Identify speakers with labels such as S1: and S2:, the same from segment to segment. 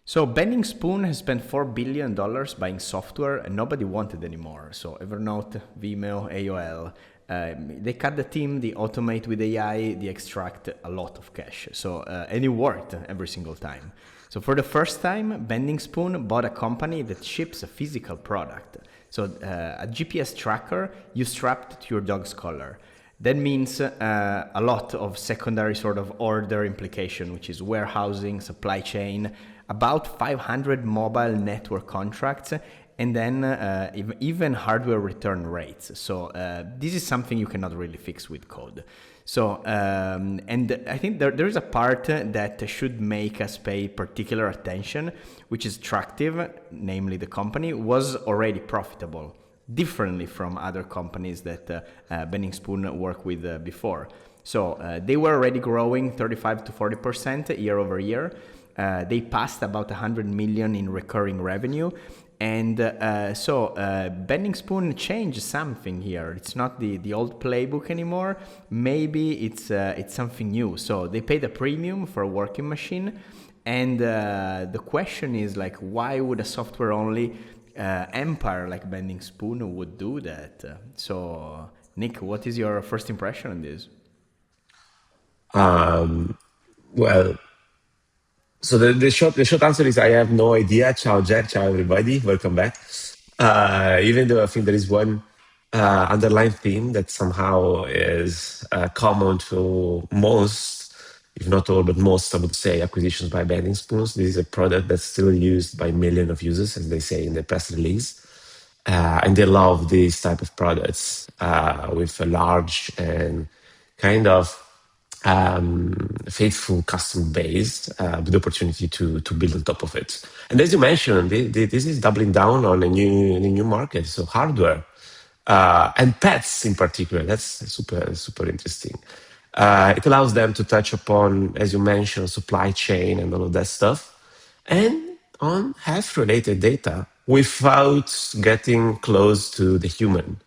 S1: So Bending Spoon has spent $4 billion buying software and nobody wanted anymore. So Evernote, Vimeo, AOL, they cut the team, they automate with AI, they extract a lot of cash. So and it worked every single time. So for the first time, Bending Spoon bought a company that ships a physical product. So a GPS tracker you strapped to your dog's collar. That means a lot of secondary sort of order implication, which is warehousing, supply chain, about 500 mobile network contracts, and then even hardware return rates. So this is something you cannot really fix with code. So, and I think there is a part that should make us pay particular attention, which is Tractive, namely the company, was already profitable, differently from other companies that Bending Spoon worked with before. So they were already growing 35 to 40% year over year. They passed about 100 million in recurring revenue. And so Bending Spoon changed something here. It's not the old playbook anymore. Maybe it's something new. So they paid a premium for a working machine. And the question is like, why would a software only empire like Bending Spoon would do that? So Nick, what is your first impression on this?
S2: Um, well, so the short answer is I have no idea. Ciao Jack, ciao everybody, welcome back. Even though I think there is one underlying theme that somehow is common to most, if not all, but most, I would say, acquisitions by Bending Spoons. This is a product that's still used by millions of users, as they say in the press release. And they love these type of products with a large and kind of faithful customer base with the opportunity to build on top of it. And as you mentioned, this is doubling down on a new market, so hardware and pets in particular. That's super interesting. It allows them to touch upon, as you mentioned, supply chain and all of that stuff, and on health-related data without getting close to the human.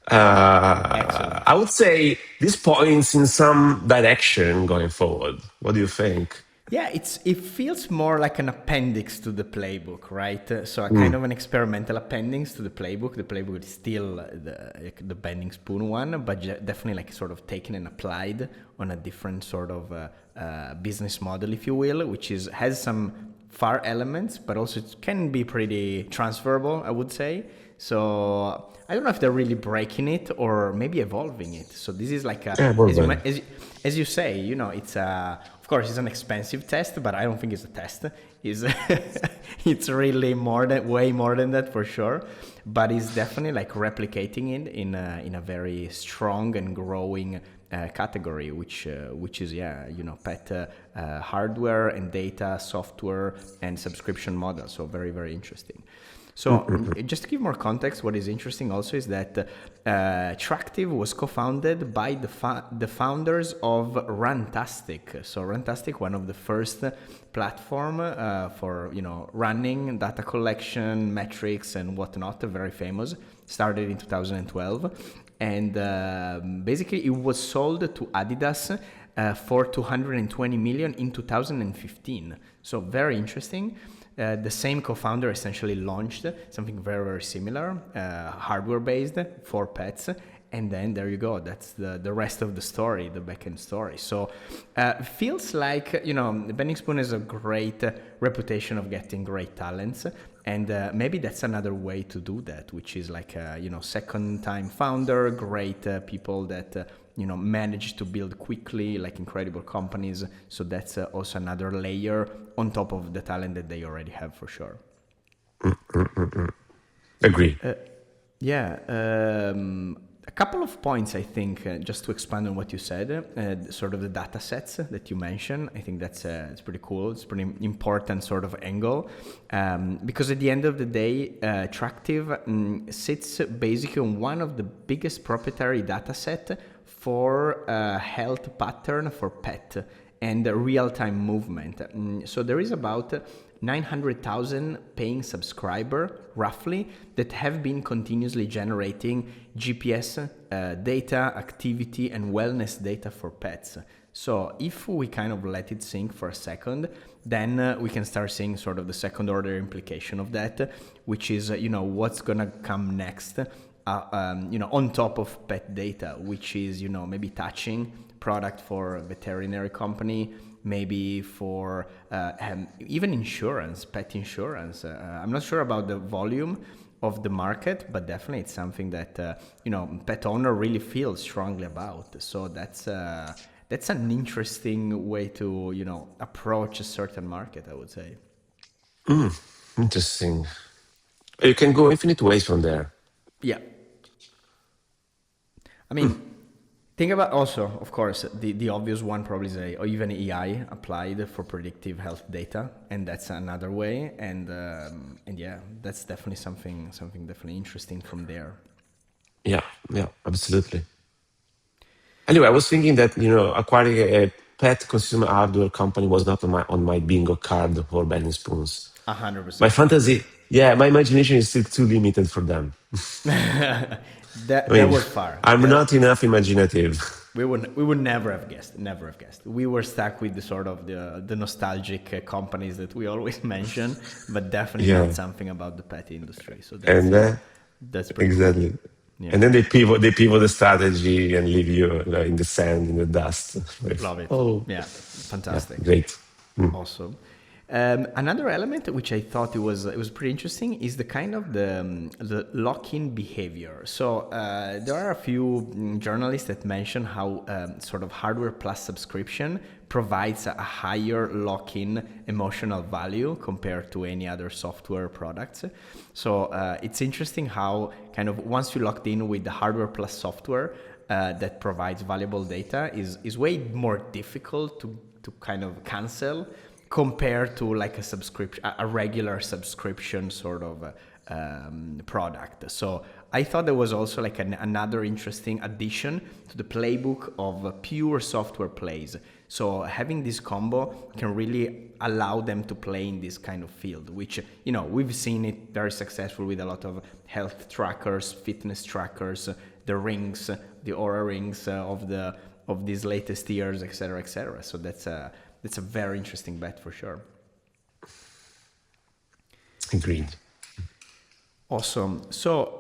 S1: Excellent.
S2: I would say this points in some direction going forward. What do you think?
S1: Yeah, it feels more like an appendix to the playbook, right? So a kind
S2: Mm,
S1: of an experimental appendix to the playbook. The playbook is still the Bending Spoon one, but definitely like sort of taken and applied on a different sort of business model, if you will, which is has some far elements, but also it can be pretty transferable, I would say. So I don't know if they're really breaking it or maybe evolving it. So this is like a,
S2: yeah, well,
S1: as you
S2: well.
S1: ma- as you say, it's a of course it's an expensive test, but I don't think it's a test. Is it's really way more than that for sure. But it's definitely like replicating it in a very strong and growing category, which is pet hardware and data, software and subscription model. So very very interesting. So just to give more context, what is interesting also is that Tractive was co-founded by the founders of Runtastic. So Runtastic, one of the first platform for running data collection, metrics, and whatnot, very famous. Started in 2012, and basically it was sold to Adidas for 220 million in 2015. So very interesting. The same co-founder essentially launched something very, very similar, hardware-based for pets. And then there you go. That's the rest of the story, the back-end story. So feels like, Bending Spoon has a great reputation of getting great talents. And maybe that's another way to do that, which is like, second-time founder, great people that manage to build quickly, like incredible companies. So that's also another layer on top of the talent that they already have for sure.
S2: Agree.
S1: Yeah, a couple of points I think, just to expand on what you said, sort of the data sets that you mentioned. I think that's it's pretty cool. It's pretty important sort of angle, because at the end of the day, Tractive sits basically on one of the biggest proprietary data set for health pattern for pet and real-time movement. So there is about 900,000 paying subscriber, roughly, that have been continuously generating GPS data, activity, and wellness data for pets. So if we kind of let it sink for a second, then we can start seeing sort of the second order implication of that, which is, what's going to come next, on top of pet data, which is, maybe touching product for a veterinary company, maybe for even insurance, pet insurance. I'm not sure about the volume of the market, but definitely it's something that pet owner really feels strongly about. So that's an interesting way to approach a certain market, I would say.
S2: Interesting. You can go infinite ways from there.
S1: Yeah, I mean, think about also, of course, the obvious one probably is or even AI applied for predictive health data, and that's another way. And yeah, that's definitely something definitely interesting from there.
S2: Yeah, yeah, absolutely. Anyway, I was thinking that acquiring a pet consumer hardware company was not on my bingo card for banning spoons.
S1: A hundred
S2: My
S1: percent.
S2: fantasy, yeah, my imagination is still too limited for them. I
S1: That
S2: mean,
S1: was far.
S2: I'm
S1: That
S2: not enough imaginative.
S1: we would never have guessed. Never have guessed. We were stuck with the sort of the nostalgic companies that we always mention, but definitely not
S2: Yeah,
S1: something about the pet industry. So
S2: and
S1: that's pretty cool.
S2: exactly.
S1: Yeah,
S2: And then they pivot the strategy and leave you in the sand, in the dust. Like,
S1: love it.
S2: oh,
S1: Yeah,
S2: yeah,
S1: fantastic.
S2: great. Mm.
S1: Awesome. Another element which I thought it was pretty interesting is the kind of the lock-in behavior. So there are a few journalists that mention how sort of hardware plus subscription provides a higher lock-in emotional value compared to any other software products. So it's interesting how kind of once you locked in with the hardware plus software that provides valuable data is way more difficult to kind of cancel compared to like a regular subscription sort of product. So I thought there was also like another interesting addition to the playbook of pure software plays. So having this combo can really allow them to play in this kind of field, which we've seen it very successful with a lot of health trackers, fitness trackers, the rings, the Aura rings of these latest years, etc., etc. So that's a very interesting bet for sure.
S2: Agreed.
S1: Awesome. So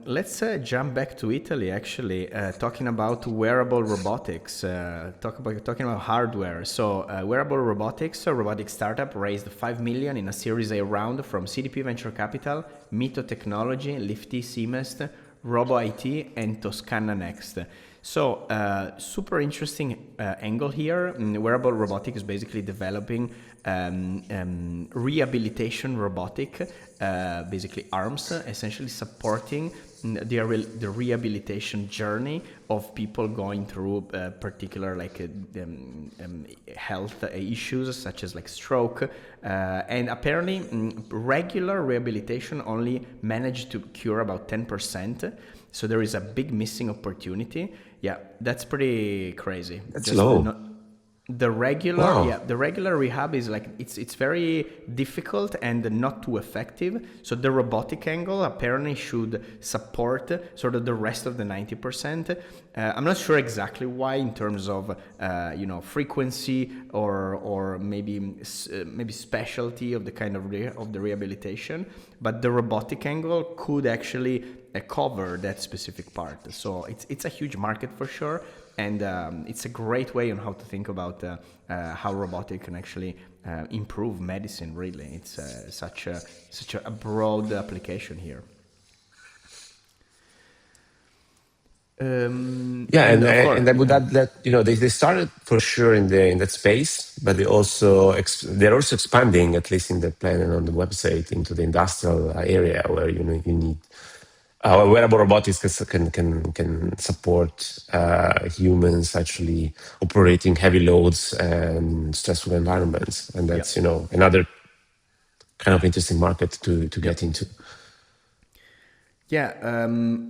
S1: let's jump back to Italy. Actually, talking about wearable robotics. Talking about hardware. So wearable robotics, a robotic startup, raised 5 million in a Series A round from CDP Venture Capital, Mito Technology, Lifty, Seamest, Robo IT, and Toscana Next. So super interesting angle here. Wearable robotics is basically developing rehabilitation robotic, basically arms, essentially supporting the rehabilitation journey of people going through particular health issues such as like stroke, and apparently regular rehabilitation only managed to cure about 10%. So there is a big missing opportunity. Yeah, that's pretty crazy.
S2: That's
S1: Just
S2: low. Wow.
S1: the regular rehab is like it's very difficult and not too effective. So the robotic angle apparently should support sort of the rest of the 90%. I'm not sure exactly why in terms of frequency or maybe specialty of the kind of the rehabilitation, but the robotic angle could actually cover that specific part. So it's a huge market for sure. And it's a great way on how to think about how robotic can actually improve medicine. Really, it's such a broad application here.
S2: Yeah,
S1: And
S2: and
S1: of course,
S2: and I would add that they started for sure in that space, but they're also expanding, at least in the plan and on the website, into the industrial area where you need wearable robotics can support humans actually operating heavy loads and stressful environments, and
S1: yeah,
S2: that's another kind of interesting market to
S1: yeah.
S2: get into.
S1: Yeah,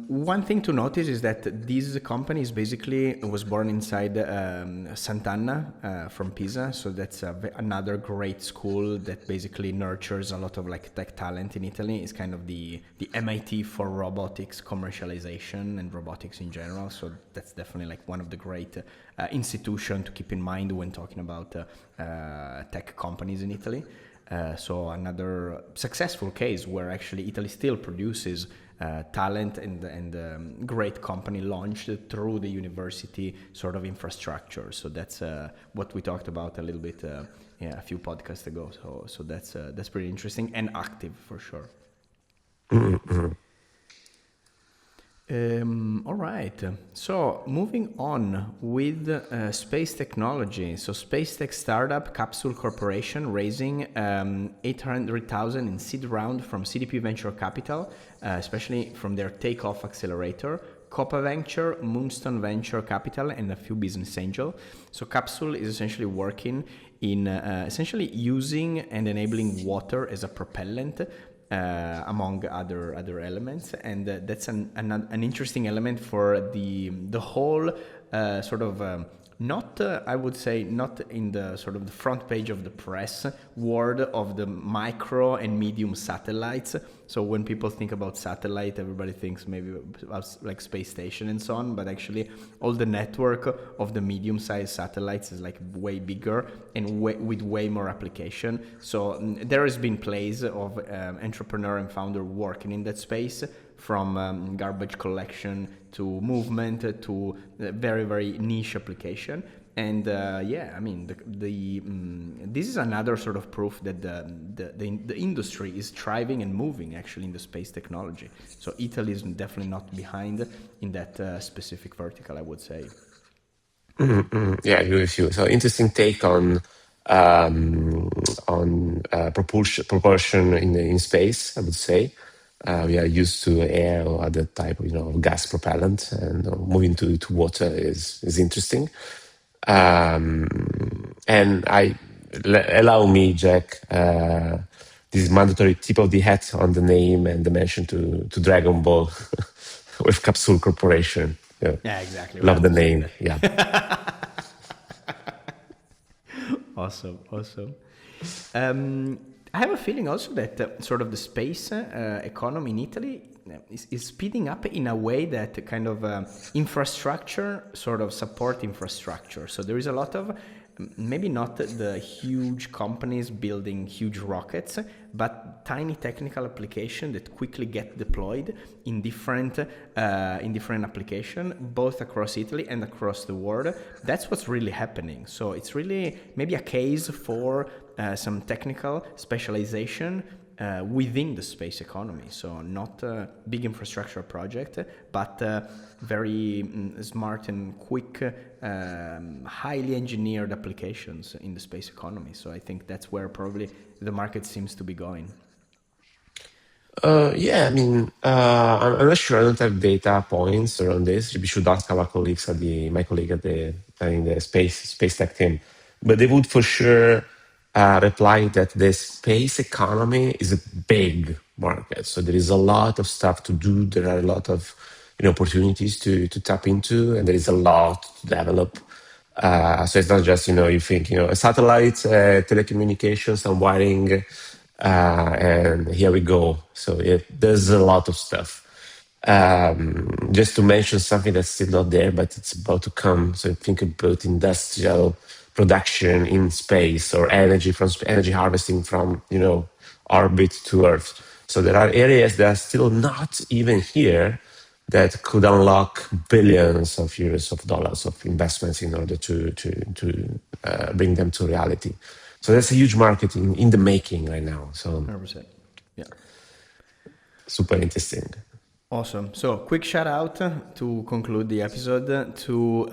S1: one thing to notice is that this company is basically was born inside Sant'Anna from Pisa, so that's another great school that basically nurtures a lot of like tech talent in Italy. It's kind of the MIT for robotics commercialization and robotics in general. So that's definitely like one of the great institution to keep in mind when talking about tech companies in Italy. So another successful case where actually Italy still produces talent and great company launched through the university sort of infrastructure. So that's what we talked about a little bit a few podcasts ago. So that's pretty interesting and active for sure. All right. So moving on with space technology. So space tech startup Capsule Corporation raising 800,000 in seed round from CDP Venture Capital, especially from their takeoff accelerator. Copa Venture, Moonstone Venture Capital, and a few business angel. So Capsule is essentially working in essentially using and enabling water as a propellant among other elements, and that's an interesting element for the whole sort of not I would say not in the sort of the front page of the press world of the micro and medium satellites. So when people think about satellite, everybody thinks maybe about like space station and so on, but actually all the network of the medium-sized satellites is like way bigger and with way more application. So there has been plays of entrepreneur and founder working in that space, from garbage collection to movement to very, very niche application. And I mean, this is another sort of proof that the industry is thriving and moving actually in the space technology. So Italy is definitely not behind in that specific vertical, I would say.
S2: Yeah, I agree with you. So interesting take on propulsion in space. I would say we are used to air or other type of gas propellant, and moving to water is interesting. And allow me, Jack, this mandatory tip of the hat on the name and the mention to Dragon Ball with Capsule Corporation. Yeah.
S1: Yeah, exactly. We
S2: Love
S1: have
S2: the
S1: to say
S2: name. Yeah.
S1: that. Awesome. I have a feeling also that sort of the space economy in Italy is speeding up in a way that kind of infrastructure sort of support infrastructure. So there is a lot of maybe not the huge companies building huge rockets, but tiny technical application that quickly get deployed in different application, both across Italy and across the world. That's what's really happening. So it's really maybe a case for some technical specialization within the space economy. So not a big infrastructure project, but very smart and quick, highly engineered applications in the space economy. So I think that's where probably the market seems to be going.
S2: Yeah, I mean, I'm not sure. I don't have data points around this. We should ask our colleagues my colleague in the space tech team, but they would for sure reply that the space economy is a big market. So there is a lot of stuff to do. There are a lot of opportunities to tap into, and there is a lot to develop. So it's not just you think a satellite, telecommunications, and wiring, and here we go. So there's a lot of stuff. Just to mention something that's still not there, but it's about to come. So think about industrial production in space, or energy harvesting from orbit to Earth. So there are areas that are still not even here that could unlock billions of euros of dollars of investments in order to bring them to reality. So that's a huge market in the making right now. So
S1: 100%. Yeah.
S2: super interesting.
S1: Awesome. So, quick shout out to conclude the episode to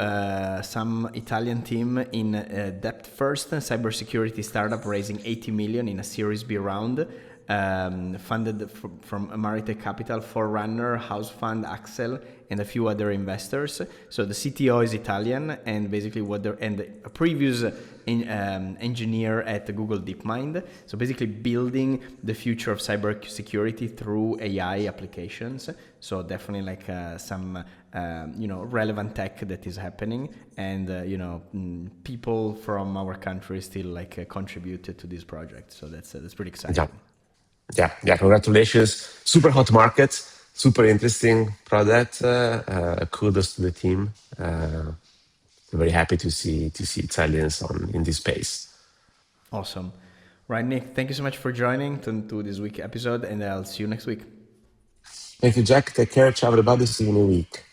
S1: some Italian team in Depthfirst, cybersecurity startup raising 80 million in a Series B round, funded from Maritech Capital, Forerunner, House Fund, Axel, and a few other investors. So the CTO is Italian, and basically a previous engineer at Google DeepMind. So basically building the future of cybersecurity through AI applications. So definitely like some relevant tech that is happening, and people from our country still like contributed to this project. So that's pretty exciting.
S2: Yeah. Yeah. Congratulations. Super hot market, super interesting product. Kudos to the team. Very happy to see Italians in this space.
S1: Awesome. Right, Nick, thank you so much for joining to this week episode, and I'll see you next week.
S2: Thank you, Jack. Take care. Ciao, everybody. See you in a week.